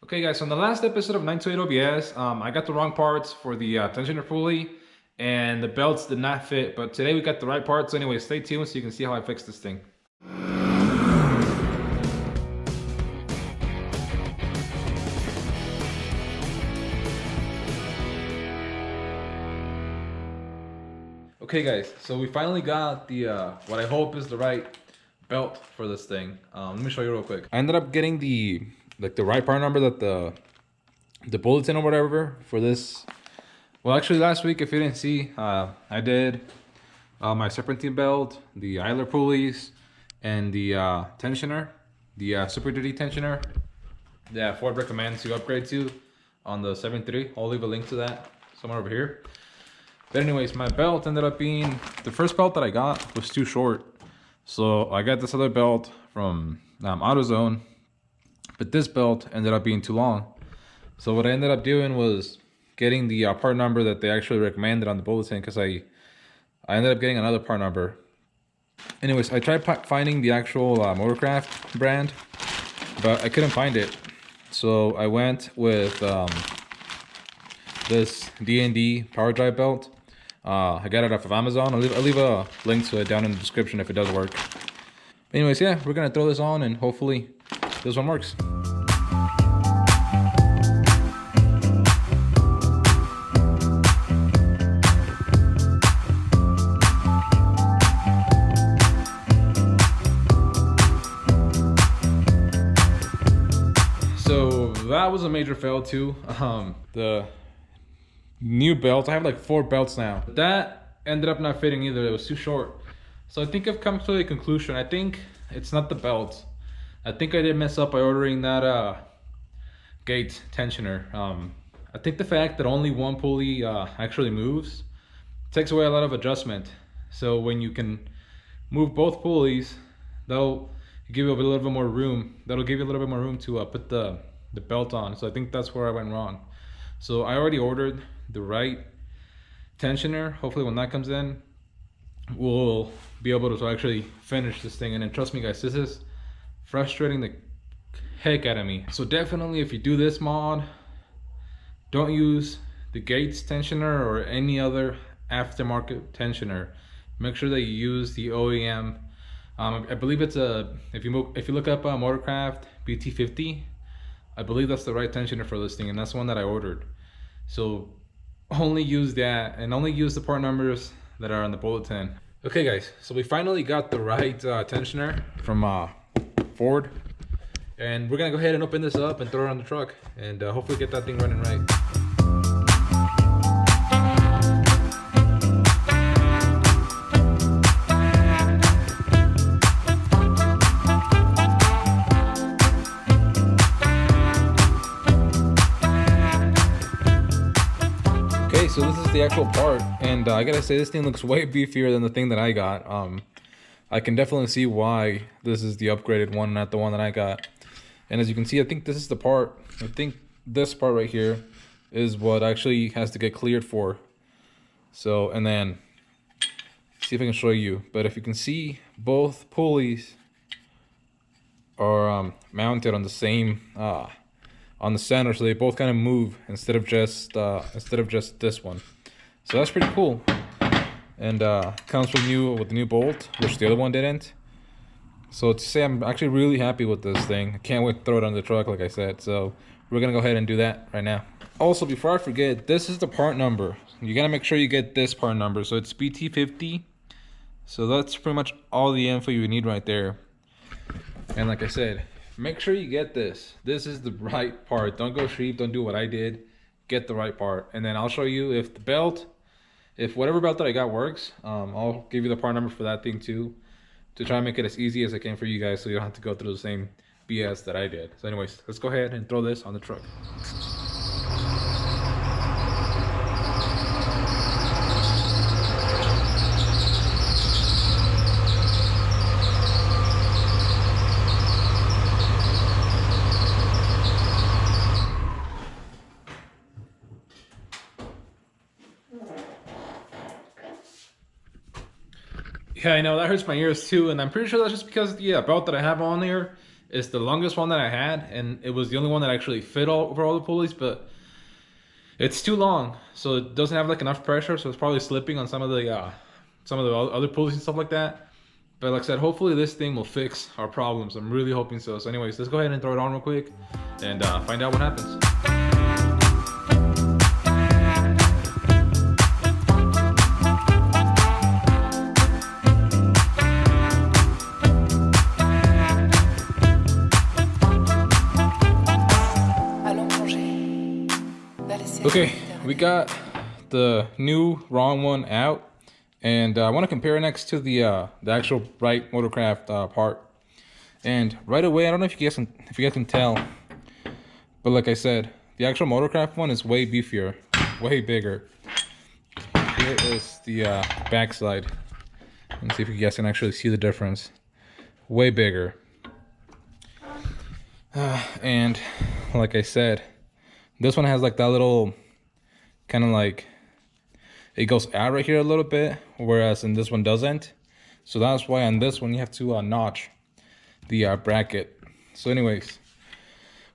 Okay guys, so in the last episode of 928 OBS, I got the wrong parts for the tensioner pulley and the belts did not fit, but today we got the right parts. So anyway, stay tuned so you can see how I fix this thing. Okay guys, so we finally got the what I hope is the right belt for this thing. Let me show you real quick. I ended up getting the right part number that the bulletin or whatever for this. Well, actually last week, if you didn't see, I did my serpentine belt, the idler pulleys, and the tensioner, the Super Duty tensioner that Ford recommends you upgrade to on the 7.3. I'll leave a link to that somewhere over here. But anyways, my belt ended up being, the first belt that I got was too short. So I got this other belt from AutoZone, but this belt ended up being too long. So what I ended up doing was getting the part number that they actually recommended on the bulletin, because I ended up getting another part number. Anyways, I tried finding the actual Motorcraft brand, but I couldn't find it. So I went with this D&D power drive belt. I got it off of Amazon. I'll leave a link to it down in the description if it does work. But anyways, yeah, we're gonna throw this on and hopefully this one works. So that was a major fail too. The new belt, I have like 4 belts now. That ended up not fitting either. It was too short. So I think I've come to a conclusion. I think it's not the belt. I think I did mess up by ordering that gate tensioner. I think the fact that only one pulley actually moves takes away a lot of adjustment. So when you can move both pulleys, that'll give you a little bit more room. That'll give you a little bit more room to put the belt on. So I think that's where I went wrong. So I already ordered the right tensioner. Hopefully when that comes in, we'll be able to actually finish this thing. And then trust me guys, this is frustrating the heck out of me. So definitely if you do this mod, don't use the Gates tensioner or any other aftermarket tensioner. Make sure that you use the OEM. I believe it's if you look up Motorcraft PT2, I believe that's the right tensioner for this thing, and that's the one that I ordered. So only use that and only use the part numbers that are on the bulletin. Okay guys, so we finally got the right tensioner from Ford, and we're gonna go ahead and open this up and throw it on the truck and hopefully get that thing running right. So this is the actual part, and I gotta say this thing looks way beefier than the thing that I got. I can definitely see why this is the upgraded one, not the one that I got. And as you can see, I think this is the part. I think this part right here is what actually has to get cleared for. So, and then see if I can show you. But if you can see, both pulleys are mounted on the same on the center, so they both kind of move instead of just this one. So that's pretty cool. And comes with the new bolt, which the other one didn't. So to say, I'm actually really happy with this thing. I can't wait to throw it on the truck, like I said. So we're gonna go ahead and do that right now. Also, before I forget, this is the part number. You gotta make sure you get this part number. So it's PT2. So that's pretty much all the info you need right there. And like I said, make sure you get this. This is the right part. Don't go cheap. Don't do what I did. Get the right part. And then I'll show you if the belt, if whatever belt that I got works, I'll give you the part number for that thing too, to try and make it as easy as I can for you guys so you don't have to go through the same BS that I did. So anyways, let's go ahead and throw this on the truck. Yeah, I know that hurts my ears too, and I'm pretty sure that's just because the belt that I have on there It's the longest one that I had, and it was the only one that actually fit over all the pulleys, but it's too long, so it doesn't have like enough pressure, so it's probably slipping on some of the other pulleys and stuff like that. But like I said, hopefully this thing will fix our problems. I'm really hoping so. So anyways, let's go ahead and throw it on real quick and find out what happens. Okay, we got the new wrong one out, and I want to compare it next to the actual right motorcraft part. And right away, I don't know if you guys can tell, but like I said, the actual motorcraft one is way beefier, way bigger. Here is the backside. Let's see if you guys can actually see the difference. Way bigger. And like I said, this one has like that little kind of like, it goes out right here a little bit, whereas in this one doesn't. So that's why on this one you have to notch the bracket. So anyways,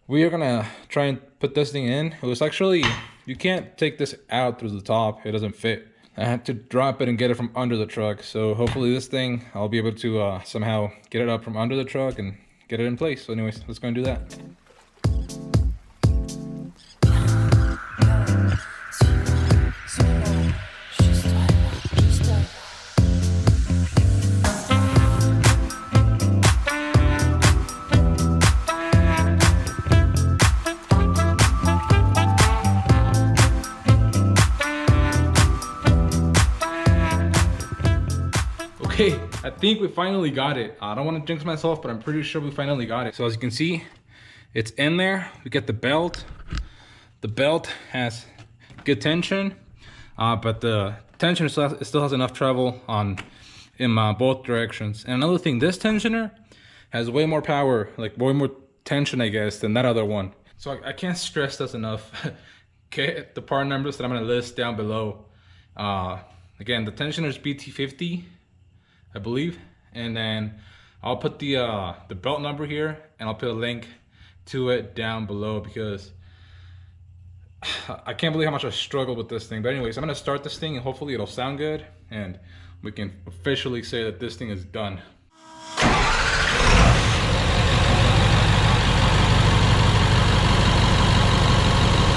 we are gonna try and put this thing in. It was actually, you can't take this out through the top, it doesn't fit. I had to drop it and get it from under the truck. So hopefully this thing, I'll be able to somehow get it up from under the truck and get it in place. So anyways, let's go and do that. Okay, I think we finally got it. I don't want to jinx myself, but I'm pretty sure we finally got it. So as you can see, it's in there. We get the belt. The belt has good tension, but the tensioner still has enough travel in both directions. And another thing, this tensioner has way more power, like way more tension, I guess, than that other one. So I can't stress this enough. Get the part numbers that I'm gonna list down below. Again, the tensioner is PT2, I believe, and then I'll put the belt number here, and I'll put a link to it down below, because I can't believe how much I struggled with this thing. But anyways, I'm gonna start this thing and hopefully it'll sound good, and we can officially say that this thing is done.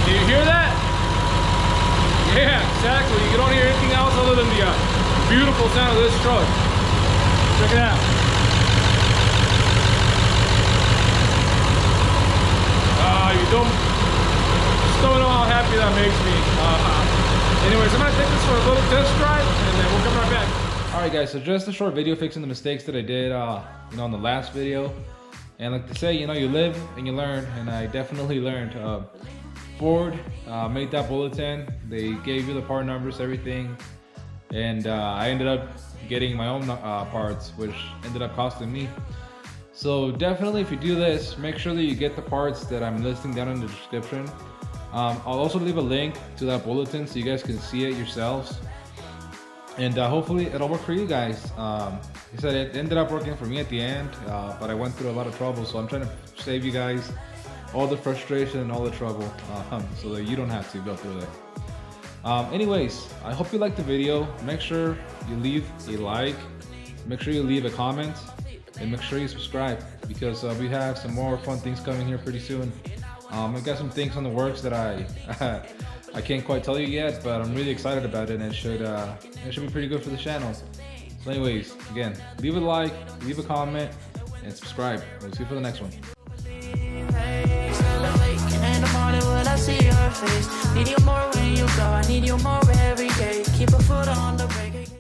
Do you hear that? Yeah, exactly. You don't hear anything else other than the beautiful sound of this truck. Check it out. You just don't know how happy that makes me. Anyways, I'm gonna take this for a little test drive, and then we'll come right back. All right, guys. So just a short video fixing the mistakes that I did, on the last video. And like to say, you live and you learn, and I definitely learned. Ford made that bulletin. They gave you the part numbers, everything, and I ended up getting my own parts, which ended up costing me. So definitely, if you do this, make sure that you get the parts that I'm listing down in the description. I'll also leave a link to that bulletin so you guys can see it yourselves, and hopefully it'll work for you guys. He said it ended up working for me at the end, but I went through a lot of trouble, so I'm trying to save you guys all the frustration and all the trouble, so that you don't have to go through that. Anyways, I hope you liked the video. Make sure you leave a like, make sure you leave a comment, and make sure you subscribe, because we have some more fun things coming here pretty soon. I've got some things on the works that I can't quite tell you yet, but I'm really excited about it, and it should be pretty good for the channel. So anyways, again, leave a like, leave a comment, and subscribe. We'll see you for the next one. In the morning when I see your face, need you more when you go, I need you more every